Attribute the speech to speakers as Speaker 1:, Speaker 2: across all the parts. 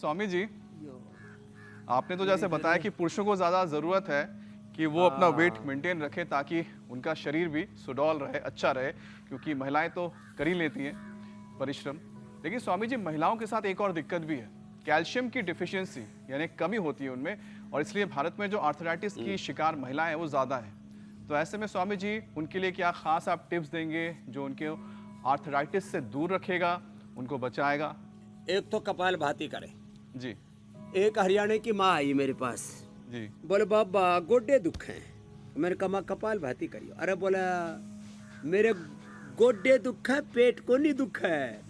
Speaker 1: स्वामी जी, आपने तो जैसे बताया कि पुरुषों को ज़्यादा ज़रूरत है कि वो अपना वेट मेंटेन रखें ताकि उनका शरीर भी सुडौल रहे, अच्छा रहे, क्योंकि महिलाएं तो कर ही लेती हैं परिश्रम। लेकिन स्वामी जी, महिलाओं के साथ एक और दिक्कत भी है, कैल्शियम की डिफिशियंसी यानी कमी होती है उनमें, और इसलिए भारत में जो आर्थराइटिस की शिकार महिलाएं हैं वो ज़्यादा हैं। तो ऐसे में स्वामी जी, उनके लिए क्या खास आप टिप्स देंगे जो उनके आर्थराइटिस से दूर रखेगा, उनको बचाएगा?
Speaker 2: एक तो कपाल भाती करे।
Speaker 1: जी।
Speaker 2: एक हरियाणा की माँ आई मेरे पास,
Speaker 1: जी।
Speaker 2: बोले बाबा गोड्डे दुख हैं। मैंने कहा माँ कपाल भाती करियो। अरे बोला मेरे गोड्डे दुख है, पेट को नहीं दुख है।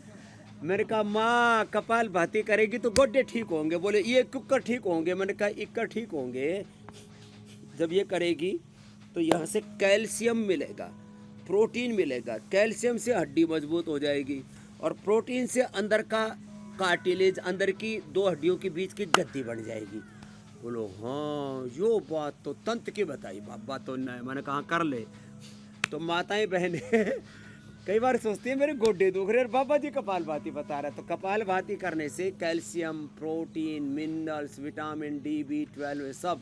Speaker 2: मैंने कहा माँ कपाल भाती करेगी तो गोड्डे ठीक होंगे। बोले ये कुकर ठीक होंगे। मैंने कहा इक्कर ठीक होंगे जब ये करेगी तो यहाँ से कैल्शियम मिलेगा, प्रोटीन मिलेगा। कैल्शियम से हड्डी मजबूत हो जाएगी और प्रोटीन से अंदर का कार्टिलेज, अंदर की दो हड्डियों के बीच की गद्दी बन जाएगी। बोलो हाँ यो बात तो तंत्र की बताई बाबा, तो नहीं। मैंने कहा कर ले। तो माताएं बहनें कई बार सोचती है मेरे गोड्डे दुख रहे और बाबा जी कपाल भाती बता रहा है। तो कपाल भाती करने से calcium, protein, minerals, vitamin D, B12 सब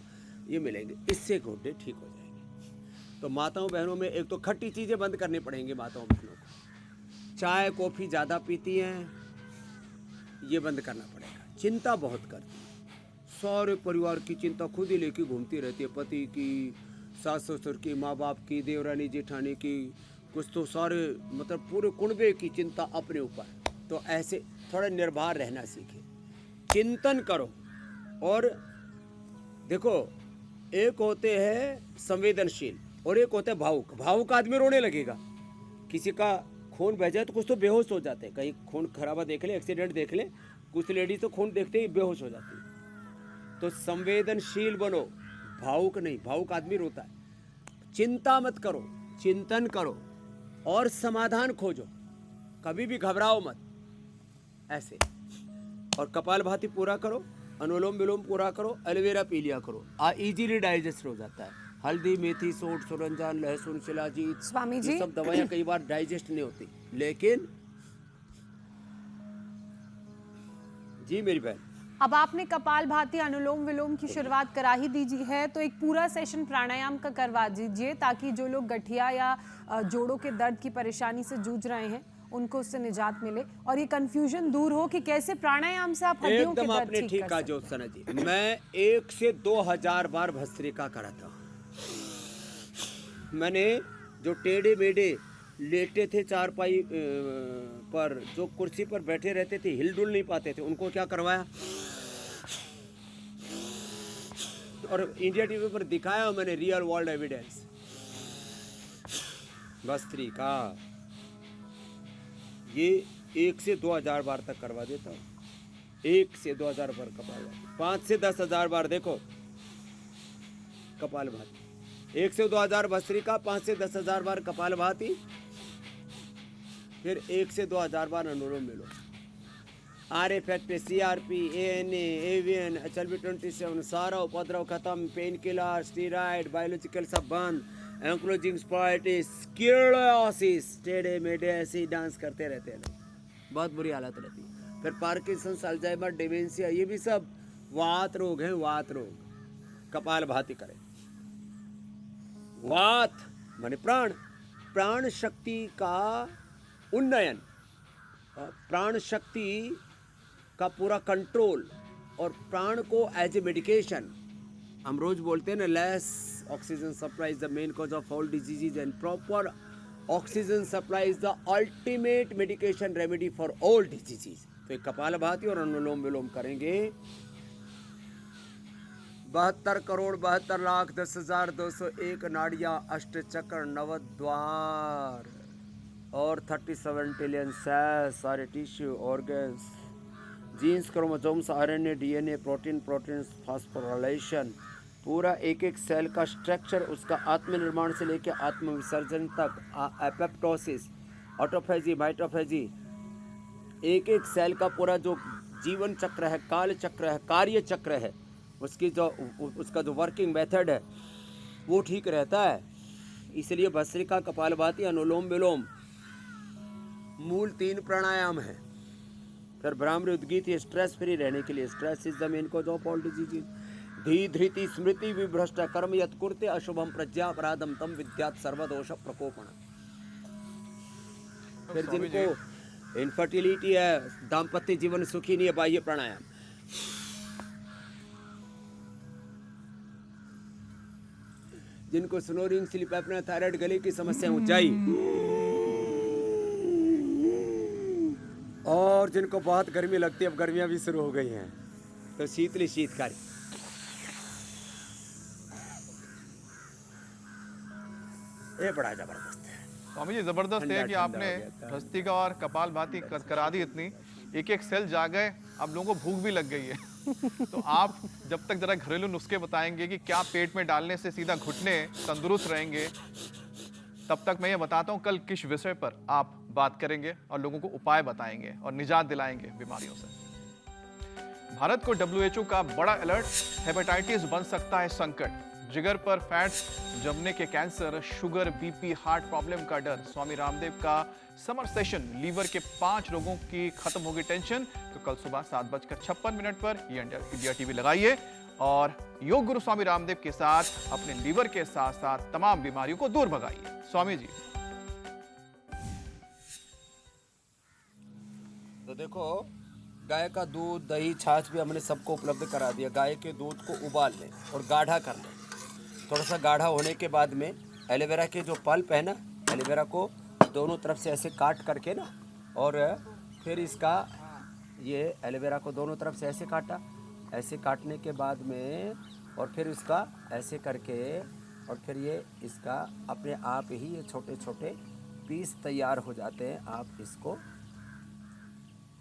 Speaker 2: ये मिलेंगे, इससे गोड्डे ठीक हो जाएंगे। तो माताओं बहनों में एक तो खट्टी चीज़ें बंद करनी पड़ेंगी माताओं बहनों को। चाय कॉफ़ी ज़्यादा पीती हैं, ये बंद करना पड़ेगा। चिंता बहुत करती है, सारे परिवार की चिंता खुद ही लेके घूमती रहती है, पति की, सास ससुर की, माँ बाप की, देवरानी जेठानी की, कुछ तो सारे मतलब पूरे कुनबे की चिंता अपने ऊपर। तो ऐसे थोड़ा निर्भर रहना सीखे, चिंतन करो। और देखो एक होते हैं संवेदनशील और एक होते हैं भावुक। भावुक आदमी रोने लगेगा, किसी का खून बह जाए तो कुछ तो बेहोश हो जाते हैं, कहीं खून खराबा देख ले, एक्सीडेंट देख ले, कुछ लेडीज तो खून देखते ही बेहोश हो जाती है। तो संवेदनशील बनो, भावुक नहीं। भावुक आदमी रोता है। चिंता मत करो, चिंतन करो और समाधान खोजो, कभी भी घबराओ मत ऐसे। और कपाल भाती पूरा करो, अनुलोम विलोम पूरा करो, एलोवेरा पी लिया करो, इजीली डाइजेस्ट हो जाता है। हल्दी, मेथी, सोंठ, सुरंजान, लहसुन, शिलाजीत,
Speaker 3: स्वामी जी,
Speaker 2: ये सब दवाइयाँ कई बार डाइजेस्ट नहीं होती, लेकिन जी मेरी बहन,
Speaker 3: अब आपने कपाल भाती अनुलोम विलोम की शुरुआत करा ही दीजिए है, तो एक पूरा सेशन प्राणायाम का करवा दीजिए ताकि जो लोग गठिया या जोड़ों के दर्द की परेशानी से जूझ रहे हैं उनको उससे निजात मिले और ये कंफ्यूजन दूर हो कि कैसे प्राणायाम से आप हड्डियों के
Speaker 2: एकदम
Speaker 3: दर्द
Speaker 2: आपने
Speaker 3: ठीक
Speaker 2: ठीक
Speaker 3: कर
Speaker 2: कहा
Speaker 3: सकते
Speaker 2: ज्योत्सना जी। मैं 1 से 2000 बार भस्त्रिका करा था। मैंने जो टेढ़े मेढ़े लेटे थे चारपाई पर, जो कुर्सी पर बैठे रहते थे, हिलडुल नहीं पाते थे, उनको क्या करवाया और इंडिया टीवी पर दिखाया मैंने, रियल वर्ल्ड एविडेंस। भस्त्रिका ये 1 से 2000 बार तक करवा देता हूँ। 1 से 2000 बार कपाल भाती, 5 से 10,000 बार देखो कपाल भाती, 1 से 2000 भस्त्रिका, 5 से 10,000 बार कपाल भाती, फिर 1 से 2000 बार अनुलोम विलोम। RFX, CRP, ANA, avian, HLB27 सारा उपद्रव खत्म, पेन किलर, स्टीराइड, बायोलॉजिकल सब बंद, एंक्लोजिंग स्पाइटिस, स्क्लेरोसिस, टेढ़े मेढ़े ऐसे ही डांस करते रहते हैं, बहुत बुरी हालत रहती है। फिर पार्किंसंस, अल्जाइमर, डिमेंशिया, ये भी सब वात रोग है। वात रोग कपाल भाती करें। वात माने प्राण, प्राण शक्ति का उन्नयन, प्राण शक्ति का पूरा कंट्रोल और प्राण को एज ए मेडिकेशन। हम रोज बोलते हैं ना, less oxygen supply is the main cause of all diseases and proper oxygen supply is the ultimate medication remedy for all diseases. तो एक कपाल भाती और अनुलोम विलोम करेंगे। 72 करोड़ 72 लाख 10,201 नाड़ियाँ, अष्ट चक्र, नवद्वार और 37 ट्रिलियन सेल्स, सारे tissue, organs, genes, chromosomes, RNA, DNA, protein, phosphorylation, पूरा एक एक सेल का स्ट्रक्चर, उसका आत्मनिर्माण से लेकर आत्मविसर्जन तक, एपोप्टोसिस, ऑटोफेजी, माइटोफेजी, एक एक सेल का पूरा जो जीवन चक्र है, काल चक्र है, कार्य चक्र है, उसका जो वर्किंग मेथड है वो ठीक रहता है। इसलिए भस्त्रिका, कपाल भाती, अनुलोम विलोम मूल 3 प्राणायाम है। फिर ब्राह्मण उद्गीत, ये स्ट्रेस फ्री रहने के लिए, stress is the main cause of all disease. धी धृति स्मृति विभ्रष्ट कर्म यत् कुर्ते अशुभम प्रज्ञा अपराधम तम विद्यात् सर्वदोष प्रकोपण। फिर
Speaker 1: स्वामी
Speaker 2: जिनको इनफर्टिलिटी है, दाम्पत्य जीवन सुखी नहीं है, बाह्य प्राणायाम। जिनको स्नोरिंग, स्लीप एपनिया, थायराइड, गले की समस्या, ऊंचाई, और जिनको बहुत गर्मी लगती है, अब गर्मियां भी शुरू हो गई हैं, तो शीतली शीतकारी। ये बड़ा जबरदस्त है।
Speaker 1: स्वामी जी जबरदस्त है
Speaker 2: ठंडा
Speaker 1: कि
Speaker 2: ठंडा
Speaker 1: आपने
Speaker 2: हो गया था।
Speaker 1: भस्त्रिका और कपालभाति करा दी इतनी, एक एक सेल जा गए, अब लोगों को भूख भी लग गई है। तो आप जब तक जरा घरेलू नुस्खे बताएंगे कि क्या पेट में डालने से सीधा घुटने तंदुरुस्त रहेंगे, तब तक मैं ये बताता हूँ कल किस विषय पर आप बात करेंगे और लोगों को उपाय बताएंगे और निजात दिलाएंगे बीमारियों से। भारत को WHO का बड़ा अलर्ट, हेपेटाइटिस बन सकता है संकट, जिगर पर फैट्स जमने के cancer, sugar, BP, heart problem का डर। स्वामी रामदेव का समर सेशन, लीवर के 5 रोगों की खत्म होगी टेंशन। तो कल सुबह 7:56 पर ये इंडिया टीवी लगाइए और योग गुरु स्वामी रामदेव के साथ अपने लीवर के साथ साथ तमाम बीमारियों को दूर भगाइए। स्वामी जी।
Speaker 2: तो देखो, गाय का दूध, दही, छाछ भी हमने सबको उपलब्ध करा दिया। गाय के दूध को उबाल लें और गाढ़ा कर लें। थोड़ा सा गाढ़ा होने के बाद में एलोवेरा के जो पल्प है ना, एलोवेरा को दोनों तरफ से ऐसे काट करके ना, और फिर इसका ये एलोवेरा को दोनों तरफ से ऐसे काटा, ऐसे काटने के बाद में और फिर इसका ऐसे करके, और फिर ये इसका अपने आप ही ये छोटे छोटे पीस तैयार हो जाते हैं। आप इसको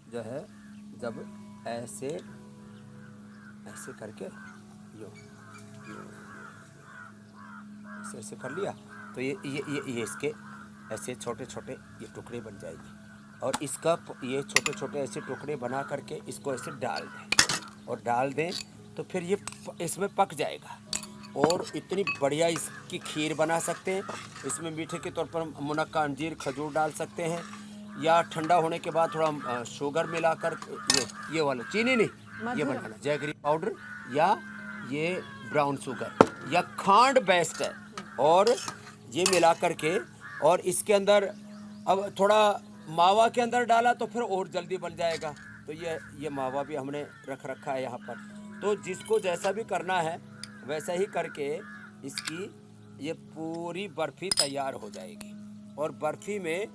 Speaker 2: जो है जब ऐसे ऐसे करके यो ऐसे ऐसे कर लिया तो ये इसके ऐसे छोटे छोटे ये टुकड़े बन जाएंगे, और इसका ये छोटे छोटे ऐसे टुकड़े बना करके इसको ऐसे डाल दें, और डाल दें तो फिर ये इसमें पक जाएगा, और इतनी बढ़िया इसकी खीर बना सकते हैं। इसमें मीठे के तौर पर मुनक्का, अंजीर, खजूर डाल सकते हैं, या ठंडा होने के बाद थोड़ा शुगर मिलाकर, ये वाला चीनी नहीं, ये बनाना जैगरी पाउडर या ये ब्राउन शुगर या खांड बेस्ट है, और ये मिला करके, और इसके अंदर अब थोड़ा मावा के अंदर डाला तो फिर और जल्दी बन जाएगा। तो ये मावा भी हमने रख रखा है यहाँ पर। तो जिसको जैसा भी करना है वैसा ही करके इसकी ये पूरी बर्फ़ी तैयार हो जाएगी। और बर्फ़ी में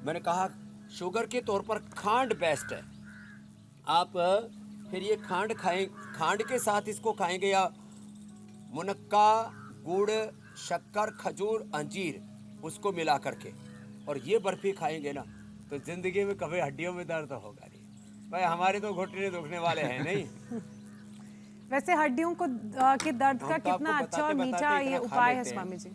Speaker 2: मैंने कहा शुगर के तौर पर खांड बेस्ट है। आप फिर ये खांड खाएं, खांड के साथ इसको खाएंगे, या मुनक्का, गुड़, शक्कर, खजूर, अंजीर उसको मिला करके, और ये बर्फ़ी खाएंगे ना, तो ज़िंदगी में कभी हड्डियों में दर्द होगा नहीं। भाई हमारे तो घुटने दुखने वाले हैं नहीं।
Speaker 3: वैसे हड्डियों को के दर्द का
Speaker 2: हम तो आपको
Speaker 3: कितना अच्छा और
Speaker 2: बताते
Speaker 3: मीठा
Speaker 2: इतना
Speaker 3: ये
Speaker 2: खा
Speaker 3: उपाय है
Speaker 2: लेते हैं।
Speaker 3: स्वामी जी।